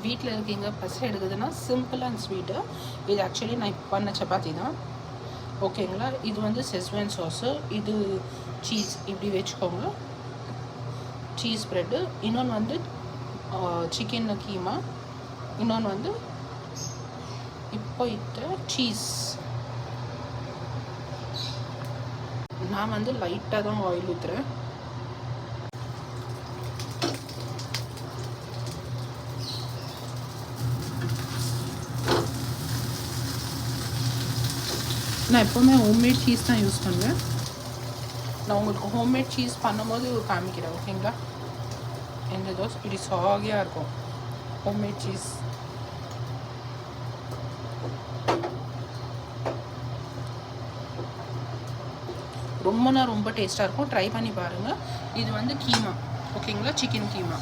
வீட்டில் இருக்கீங்க பசி எடுக்குதுன்னா சிம்பிள் அண்ட் ஸ்வீட்டு. இது ஆக்சுவலி நான் இப்போ பண்ண சப்பாத்தி தான். ஓகேங்களா. இது வந்து செஸ்வான் சாஸு, இது சீஸ் இப்படி வச்சுக்கோங்க. சீஸ் ப்ரெட்டு, இன்னொன்று வந்து சிக்கன் கீமா, இன்னொன்று வந்து இப்போ சீஸ். நான் வந்து லைட்டாக தான் ஆயில் ஊற்றுறேன். நான் எப்போவுமே ஹோம்மேட் சீஸ் தான் யூஸ் பண்ணுவேன். நான் உங்களுக்கு ஹோம்மேட் சீஸ் பண்ணும்போது காமிக்கிறேன். ஓகேங்களா. எந்த தோசை இப்படி சாகியாக இருக்கும் ஹோம்மேட் சீஸ். ரொம்ப டேஸ்ட்டாக இருக்கும். ட்ரை பண்ணி பாருங்கள். இது வந்து கீமா. ஓகேங்களா. சிக்கன் கீமா.